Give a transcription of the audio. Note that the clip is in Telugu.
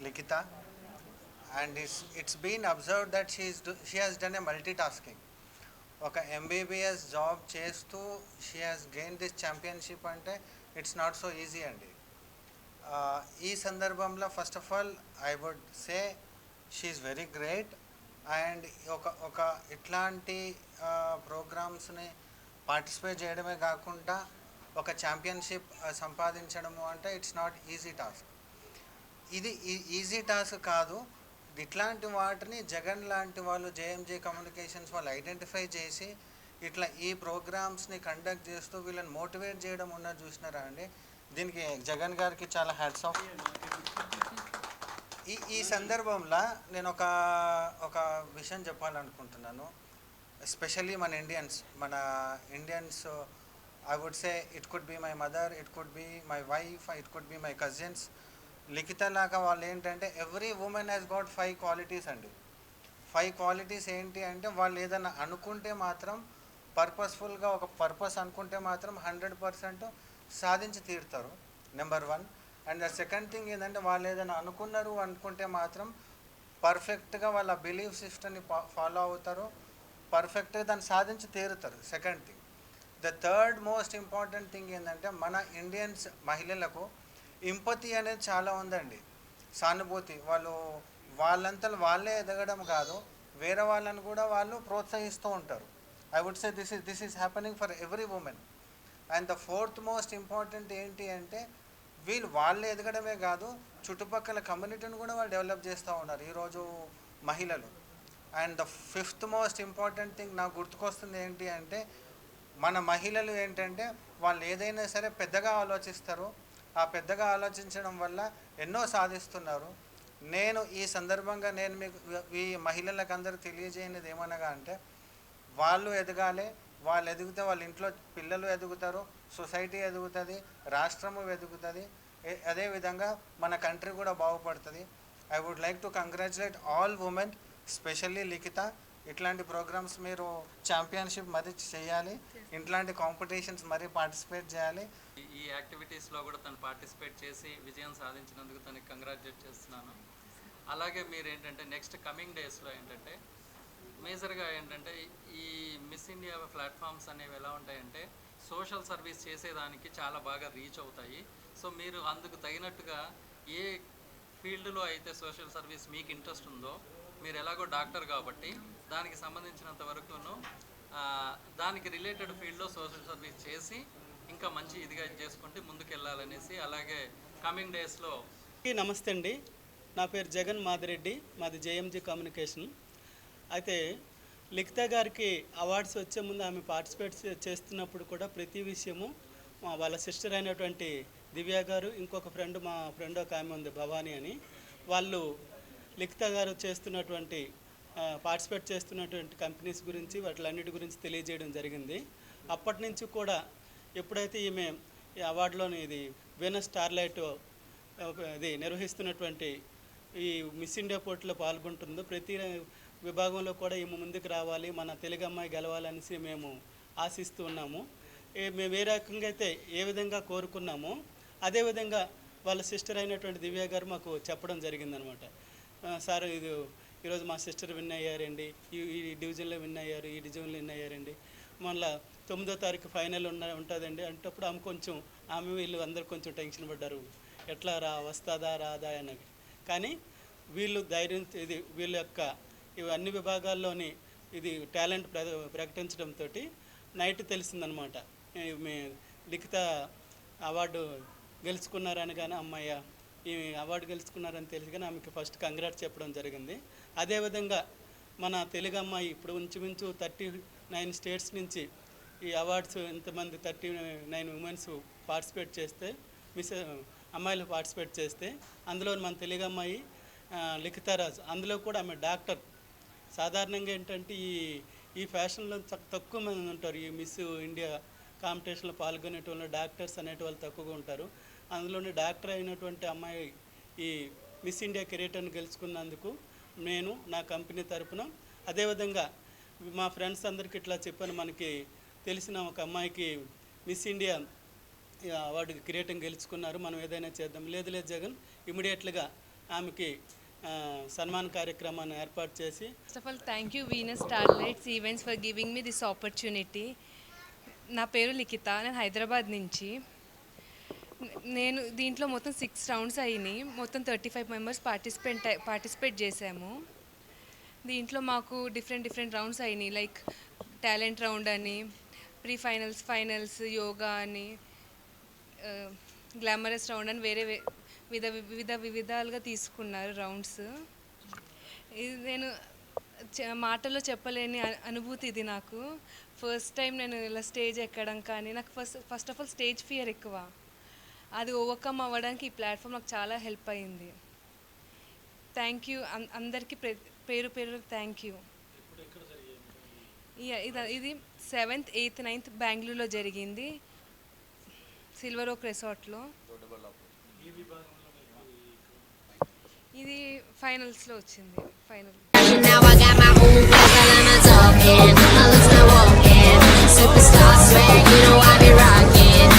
Likita, and it's been observed that she has done a multitasking. ఒక ఎంబీబీఎస్ జాబ్ చేస్తూ she has gain this championship అంటే ఇట్స్ నాట్ సో ఈజీ అండి. ఈ సందర్భంలో first of all I would say she is very great. And ఒక ఇట్లాంటి ప్రోగ్రామ్స్ని పార్టిసిపేట్ చేయడమే కాకుండా ఒక ఛాంపియన్షిప్ సంపాదించడము అంటే ఇట్స్ నాట్ ఈజీ టాస్క్. ఇది ఈజీ టాస్క్ కాదు. ఇట్లాంటి వాటిని జగన్ లాంటి వాళ్ళు, జేఎంజే కమ్యూనికేషన్స్ వాళ్ళు ఐడెంటిఫై చేసి ఇట్లా ఈ ప్రోగ్రామ్స్ని కండక్ట్ చేస్తూ వీళ్ళని మోటివేట్ చేయడం ఉన్నది చూసినారా అండి. దీనికి జగన్ గారికి చాలా హ్యాట్స్ ఆఫ్. ఈ సందర్భంలో నేను ఒక విషయం చెప్పాలనుకుంటున్నాను. ఎస్పెషల్లీ మన Indians I would say it could be my mother, it could be my wife, it could be my cousins. Likhita లాగా వాళ్ళు ఏంటంటే every women has got 5 qualities అండి. 5 క్వాలిటీస్ ఏంటి అంటే వాళ్ళు ఏదైనా అనుకుంటే మాత్రం పర్పస్ఫుల్గా ఒక పర్పస్ అనుకుంటే మాత్రం 100% సాధించి తీరుతారు. Number 1. And the second thing ఏంటంటే వాళ్ళు ఏదైనా అనుకుంటే మాత్రం పర్ఫెక్ట్గా వాళ్ళ బిలీఫ్ సిస్టమ్ని ఫాలో అవుతారు, పర్ఫెక్ట్గా దాన్ని సాధించి తీరుతారు. Second thing. The third most important thing ఏంటంటే మన ఇండియన్స్ మహిళలకు ఎంపతి అనేది చాలా ఉందండి, సానుభూతి. వాళ్ళంతా వాళ్ళే ఎదగడం కాదు, వేరే వాళ్ళని కూడా వాళ్ళు ప్రోత్సహిస్తూ ఉంటారు. I would say this is happening for every women. And the fourth most important ఏంటి అంటే వాళ్ళే ఎదగడమే కాదు, చుట్టుపక్కల కమ్యూనిటీని కూడా వాళ్ళు డెవలప్ చేస్తూ ఉన్నారు ఈరోజు మహిళలు. And the fifth most important thing నాకు గుర్తుకొస్తుంది ఏంటి అంటే మన మహిళలు ఏంటంటే వాళ్ళు ఏదైనా సరే పెద్దగా ఆలోచిస్తారు. ఆ పెద్దగా ఆలోచించడం వల్ల ఎన్నో సాధిస్తున్నారు. నేను ఈ సందర్భంగా మీకు ఈ మహిళలకు అందరూ తెలియజేయనిది ఏమనగా అంటే వాళ్ళు ఎదగాలి. వాళ్ళు ఎదిగితే వాళ్ళ ఇంట్లో పిల్లలు ఎదుగుతారు, సొసైటీ ఎదుగుతుంది, రాష్ట్రము ఎదుగుతుంది, అదేవిధంగా మన కంట్రీ కూడా బాగుపడుతుంది. I would like to congratulate all women, specially Likhita. ఇట్లాంటి ప్రోగ్రామ్స్ మీరు ఛాంపియన్షిప్ మరి చేయాలి, ఇట్లాంటి కాంపిటీషన్స్ మరి పార్టిసిపేట్ చేయాలి. ఈ యాక్టివిటీస్లో కూడా తను పార్టిసిపేట్ చేసి విజయం సాధించినందుకు తనకి కంగ్రాచులేట్ చేస్తున్నాను. అలాగే మీరు ఏంటంటే నెక్స్ట్ కమింగ్ డేస్లో ఏంటంటే మేజర్గా ఏంటంటే ఈ మిస్ ఇండియా ప్లాట్ఫామ్స్ అనేవి ఎలా ఉంటాయంటే సోషల్ సర్వీస్ చేసేదానికి చాలా బాగా రీచ్ అవుతాయి. సో మీరు అందుకు తగినట్టుగా ఏ ఫీల్డ్లో అయితే సోషల్ సర్వీస్ మీకు ఇంట్రెస్ట్ ఉందో, మీరు ఎలాగో డాక్టర్ కాబట్టి దానికి సంబంధించినంత వరకును దానికి రిలేటెడ్ ఫీల్డ్లో సోషల్ సర్వీస్ చేసి ఇంకా మంచి ఇదిగా చేసుకుంటే ముందుకు వెళ్ళాలనేసి. అలాగే కమింగ్ డేస్లో. నమస్తే అండి, నా పేరు జగన్ మాదిరెడ్డి, మాది జేఎంజీ కమ్యూనికేషన్. అయితే లిఖిత గారికి అవార్డ్స్ వచ్చే ముందు ఆమె పార్టిసిపేట్ చేస్తున్నప్పుడు కూడా ప్రతి విషయము వాళ్ళ సిస్టర్ అయినటువంటి దివ్య గారు, ఇంకొక మా ఫ్రెండ్ ఒక ఆమె ఉంది భవానీ అని, వాళ్ళు లిఖిత గారు చేస్తున్నటువంటి పార్టిసిపేట్ చేస్తున్నటువంటి కంపెనీస్ గురించి వాటిలన్నిటి గురించి తెలియజేయడం జరిగింది. అప్పటి నుంచి కూడా ఎప్పుడైతే ఈమె ఈ అవార్డులోని ఇది వీనస్ స్టార్లైట్ ఇది నిర్వహిస్తున్నటువంటి ఈ మిస్ ఇండియా పోటీలో పాల్గొంటుందో ప్రతి విభాగంలో కూడా ఈమె ముందుకు రావాలి, మన తెలుగు అమ్మాయి గెలవాలనేసి మేము ఆశిస్తూ ఉన్నాము. మేము ఏ రకంగా అయితే ఏ విధంగా కోరుకున్నామో అదేవిధంగా వాళ్ళ సిస్టర్ అయినటువంటి దివ్య గారు మాకు చెప్పడం జరిగిందనమాట. సార్ ఈరోజు మా సిస్టర్ విన్ అయ్యారండి, ఈ డివిజన్లో విన్ అయ్యారు, ఈ డివిజన్లో విన్ అయ్యారండి, మళ్ళీ 9వ తారీఖు ఫైనల్ ఉంటుందండి అంటప్పుడు ఆమె వీళ్ళు అందరూ కొంచెం టెన్షన్ పడ్డారు, ఎట్లా వస్తుందా రాదా అన్నది. కానీ వీళ్ళు ధైర్యం వీళ్ళ యొక్క అన్ని విభాగాల్లోని ఇది టాలెంట్ ప్రకటించడంతో నైట్ తెలిసిందనమాట లిఖిత అవార్డు గెలుచుకున్నారని. కానీ అమ్మాయ ఈ అవార్డు గెలుచుకున్నారని తెలిసి కానీ ఆమెకి ఫస్ట్ కంగ్రాట్స్ చెప్పడం జరిగింది. అదేవిధంగా మన తెలుగు అమ్మాయి ఇప్పుడు ఇంచుమించు 39 స్టేట్స్ నుంచి ఈ అవార్డ్స్ ఇంతమంది 39 ఉమెన్స్ పార్టిసిపేట్ చేస్తే అమ్మాయిలు పార్టిసిపేట్ చేస్తే అందులో మన తెలుగు అమ్మాయి లిఖితారాజ్, అందులో కూడా ఆమె డాక్టర్. సాధారణంగా ఏంటంటే ఈ ఫ్యాషన్లో తక్కువ మంది ఉంటారు, ఈ మిస్ ఇండియా కాంపిటీషన్లో పాల్గొనేటోళ్ళు డాక్టర్స్ అనేటివాళ్ళు తక్కువగా ఉంటారు. అందులోని డాక్టర్ అయినటువంటి అమ్మాయి ఈ మిస్ ఇండియా కిరీటాన్ని గెలుచుకున్నందుకు నేను నా కంపెనీ తరపున, అదేవిధంగా మా ఫ్రెండ్స్ అందరికీ ఇట్లా చెప్పాను, మనకి తెలిసిన ఒక అమ్మాయికి మిస్ ఇండియా అవార్డు కిరీటం గెలుచుకున్నారు, మనం ఏదైనా చేద్దాం. లేదు జగన్, ఇమీడియట్గా ఆమెకి సన్మాన కార్యక్రమాన్ని ఏర్పాటు చేసి first of all thank you Venus starlights events for giving me this opportunity. నా పేరు లిఖిత, నేను హైదరాబాద్ నుంచి. నేను దీంట్లో మొత్తం 6 రౌండ్స్ అయినాయి. మొత్తం 35 మెంబర్స్ పార్టిసిపేట్ చేశాము. దీంట్లో మాకు డిఫరెంట్ రౌండ్స్ అయినాయి. లైక్ టాలెంట్ రౌండ్ అని, ప్రీ ఫైనల్స్, ఫైనల్స్, యోగా అని, గ్లామరస్ రౌండ్ అని వేరే వివిధాలుగా తీసుకున్నారు రౌండ్స్. ఇది నేను మాటల్లో చెప్పలేని అనుభూతి ఇది నాకు. ఫస్ట్ టైం నేను ఇలా స్టేజ్ ఎక్కడం, కానీ నాకు first of all stage fear ఎక్కువ. అది ఓవర్కమ్ అవ్వడానికి ఈ ప్లాట్ఫామ్ నాకు చాలా హెల్ప్ అయింది. థ్యాంక్ యూ అందరికీ పేరు థ్యాంక్ యూ. ఇది 7th, 8th, 9th బెంగళూరులో జరిగింది, సిల్వర్ ఓక్ రిసార్ట్లో. ఇది ఫైనల్స్లో వచ్చింది. Final Now I got my own girl and I'm talking. My looks not walking. Superstar.